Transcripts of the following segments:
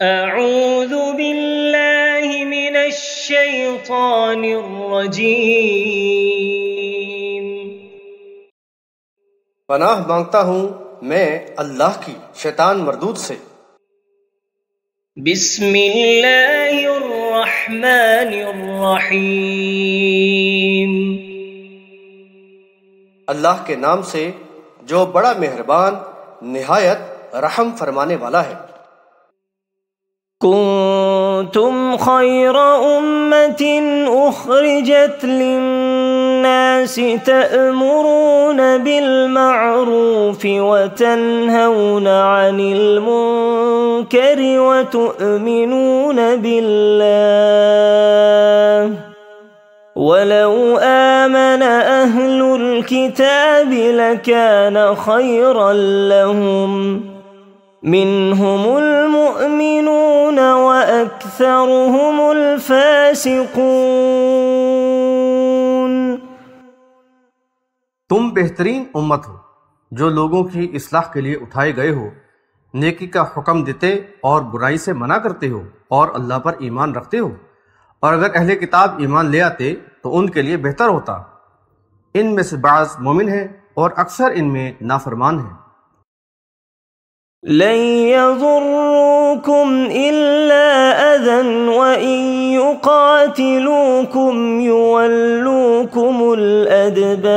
أعوذ بالله من الشيطان الرجيم پناہ مانگتا ہوں میں اللہ کی شیطان مردود سے۔ بسم اللہ الرحمن الرحیم اللہ کے نام سے جو بڑا مہربان نہایت رحم فرمانے والا ہے۔ كنتم خير أمة أخرجت للناس تأمرون بالمعروف وتنهون عن المنكر وتؤمنون بالله ولو آمن أهل الكتاب لكان خيرا لهم منهم المؤمنون وأكثرهم الفاسقون۔ تم بہترین امت ہو جو لوگوں کی اصلاح کے لیے اٹھائے گئے ہو، نیکی کا حکم دیتے اور برائی سے منع کرتے ہو اور اللہ پر ایمان رکھتے ہو، اور اگر اہل کتاب ایمان لے آتے تو ان کے لیے بہتر ہوتا۔ ان میں سے بعض مومن ہیں اور اکثر ان میں نافرمان ہیں۔ لن يضروكم إلا أذى وإن يقاتلوكم يولوكم الأدبار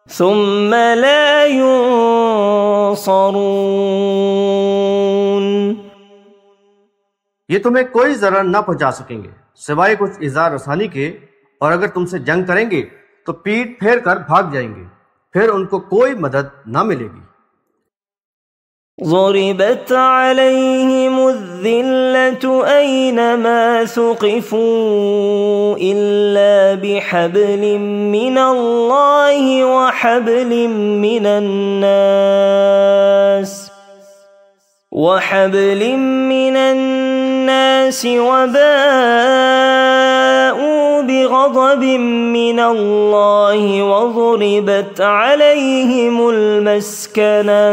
ثم لا ينصرون۔ یہ تمہیں کوئی ضرر نہ پہنچا سکیں گے سوائے کچھ ایذا رسانی کے، اور اگر تم سے جنگ کریں گے تو پیٹ پھیر کر بھاگ جائیں گے، پھر ان کو کوئی مدد نہ ملے گی۔ ضربت عليهم الذلة أينما ثقفوا إلا بحبل من الله وحبل من الناس وباءوا بغضب من الله وضربت عليهم المسكنة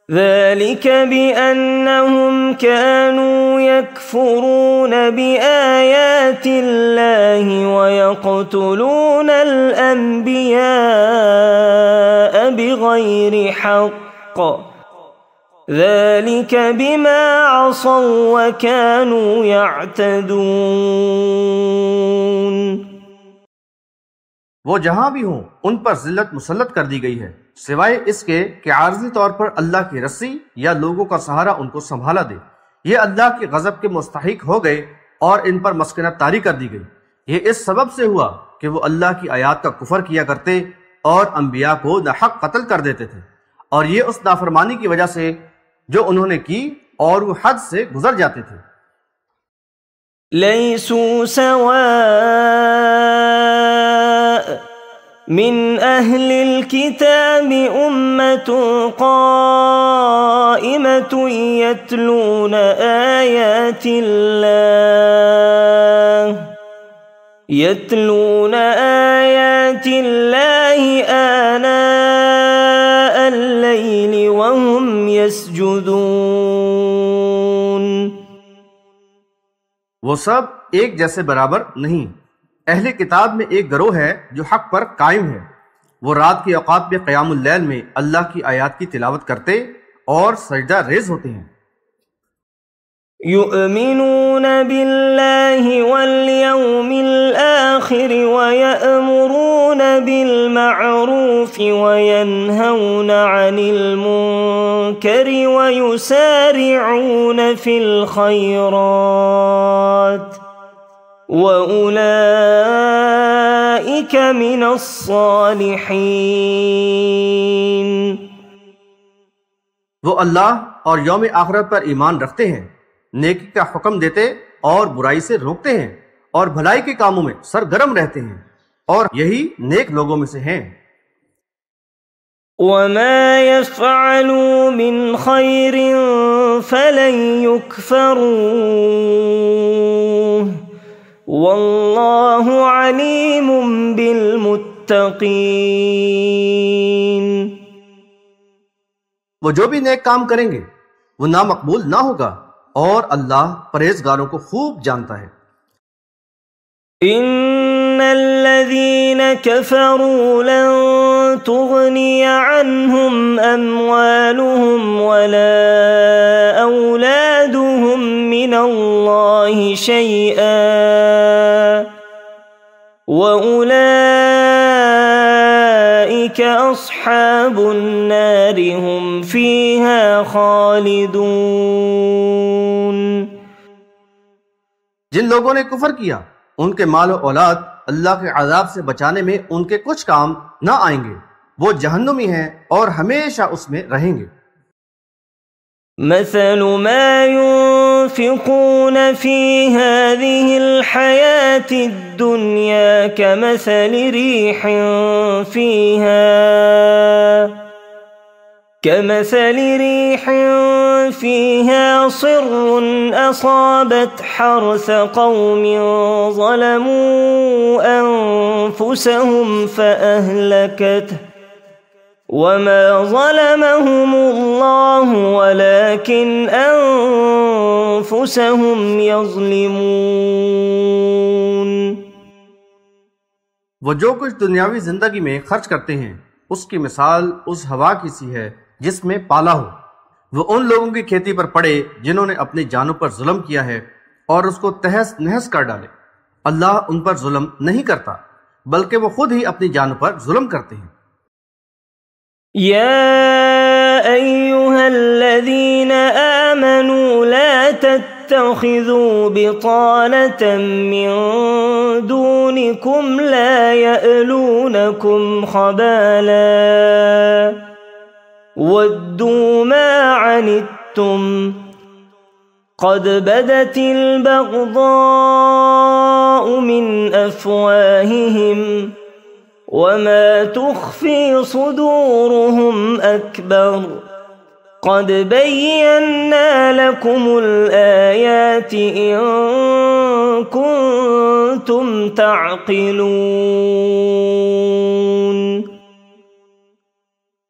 ذلك بأنهم كانوا يكفرون بآيات الله ويقتلون الأنبياء بغير حق ذلك بما عصوا وكانوا يعتدون۔ وہ جہاں بھی ہوں ان پر ذلت مسلط کر دی گئی ہے سوائے اس کے کہ عارضی طور پر اللہ کی رسی یا لوگوں کا سہارا ان کو سنبھالا دے۔ یہ اللہ کے غضب کے مستحق ہو گئے اور ان پر مسکنت طاری کر دی گئی۔ یہ اس سبب سے ہوا کہ وہ اللہ کی آیات کا کفر کیا کرتے اور انبیاء کو ناحق قتل کر دیتے تھے، اور یہ اس نافرمانی کی وجہ سے جو انہوں نے کی اور وہ حد سے گزر جاتے تھے۔ لیسوا سواء من اہل الكتاب امة قائمة يتلون آیات اللہ آناء اللیل وهم يسجدون۔ وہ سب ایک جیسے برابر نہیں۔ اہل کتاب میں ایک گروہ ہے جو حق پر قائم ہے، وہ رات کے اوقات میں قیام اللیل میں اللہ کی آیات کی تلاوت کرتے اور سجدہ ریز ہوتے ہیں۔ یؤمنون باللہ والیوم الآخر ویأمرون بالمعروف وینہون عن المنکر ویسارعون فی الخیرات وَأُولَئِكَ مِنَ الصَّالِحِينَ۔ وہ اللہ اور یوم آخرت پر ایمان رکھتے ہیں، نیکی کا حکم دیتے اور برائی سے روکتے ہیں، اور بھلائی کے کاموں میں سرگرم رہتے ہیں، اور یہی نیک لوگوں میں سے ہیں۔ وَمَا يَفْعَلُوا مِنْ خَيْرٍ فَلَنْ يُكْفَرُوهُ واللہ علیم بالمتقین۔ وہ جو بھی نیک کام کریں گے وہ نامقبول نہ ہوگا، اور اللہ پرہیزگاروں کو خوب جانتا ہے۔ ان الذين كفروا لن تغني عنهم اموالهم ولا اولادهم من الله شيئا واولئك اصحاب النار هم فيها خالدون۔ جن لوگوں نے کفر کیا ان کے مال و اولاد اللہ کے عذاب سے بچانے میں ان کے کچھ کام نہ آئیں گے، وہ جہنمی ہیں اور ہمیشہ اس میں رہیں گے۔ مثل ما ينفقون في هذه الحياة الدنيا كمثل ريح فيها صر أصابت حرث قوم ظلموا أنفسهم فأهلكته وما ظلمهم الله ولكن أنفسهم يظلمون۔ وہ جو کچھ دنیاوی زندگی میں خرچ کرتے ہیں اس کی مثال اس ہوا کی سی ہے جس میں پالا ہو، وہ ان لوگوں کی کھیتی پر پڑے جنہوں نے اپنی جانوں پر ظلم کیا ہے اور اس کو تہس نہس کر ڈالے۔ اللہ ان پر ظلم نہیں کرتا بلکہ وہ خود ہی اپنی جانوں پر ظلم کرتے ہیں۔ يا أيها الذين آمنوا لا تتخذوا بطانة من دونكم لا يألونكم خبالا ودوا ما عنتم قد بدت البغضاء من أفواههم وما تخفي صدورهم أكبر قد بينا لكم الآيات إن كنتم تعقلون۔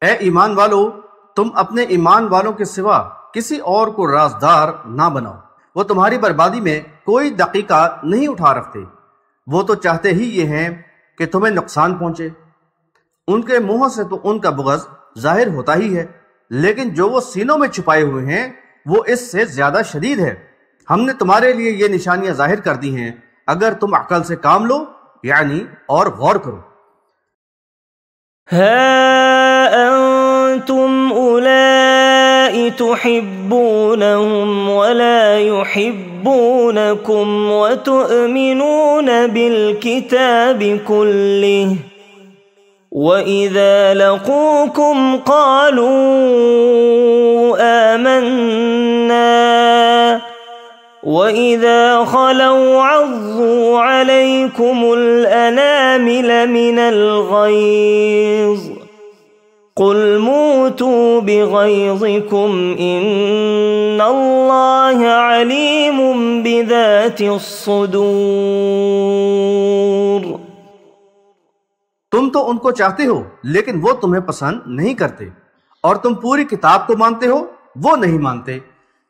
اے ایمان والو، تم اپنے ایمان والوں کے سوا کسی اور کو رازدار نہ بناؤ، وہ تمہاری بربادی میں کوئی دقیقہ نہیں اٹھا رکھتے، وہ تو چاہتے ہی یہ ہیں کہ تمہیں نقصان پہنچے، ان کے منہ سے تو ان کا بغض ظاہر ہوتا ہی ہے، لیکن جو وہ سینوں میں چھپائے ہوئے ہیں وہ اس سے زیادہ شدید ہے۔ ہم نے تمہارے لیے یہ نشانیاں ظاہر کر دی ہیں، اگر تم عقل سے کام لو یعنی اور غور کرو۔ ها أنتم أولئك تحبونهم ولا يحبونكم وتؤمنون بالكتاب كله وإذا لقوكم قالوا آمنا وإذا خلوا عضوا عليكم الأنامل من الغيظ قل موتوا بغيظكم إن الله عليم بذات الصدور۔ تم تو ان کو چاہتے ہو لیکن وہ تمہیں پسند نہیں کرتے، اور تم پوری کتاب کو مانتے ہو، وہ نہیں مانتے۔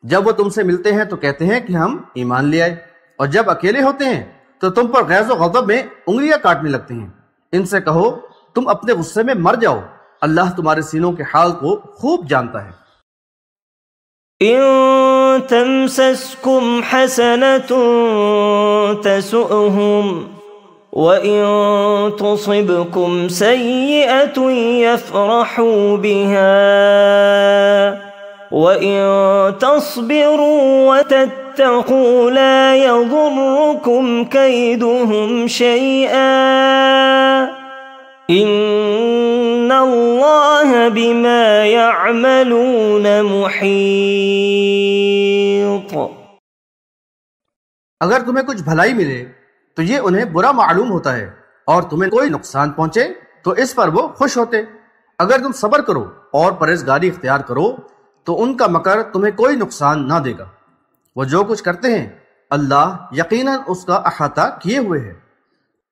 جب وہ تم سے ملتے ہیں تو کہتے ہیں کہ ہم ایمان لے آئے، اور جب اکیلے ہوتے ہیں تو تم پر غیظ و غضب میں انگلیاں کاٹنے لگتے ہیں۔ ان سے کہو تم اپنے غصے میں مر جاؤ، اللہ تمہارے سینوں کے حال کو خوب جانتا ہے۔ إن تمسسكم حسنة تسؤهم وإن تصبكم سيئة يفرحوا بها وإن تصبروا وتتقوا لا يضركم كيدهم شيئا إن الله بما يعملون محيط۔ اگر تمہیں کچھ بھلائی ملے تو یہ انہیں برا معلوم ہوتا ہے، اور تمہیں کوئی نقصان پہنچے تو اس پر وہ خوش ہوتے۔ اگر تم صبر کرو اور پرہیزگاری اختیار کرو تو ان کا مکر تمہیں کوئی نقصان نہ دے گا۔ وہ جو کچھ کرتے ہیں اللہ یقیناً اس کا احاطہ کیے ہوئے ہے۔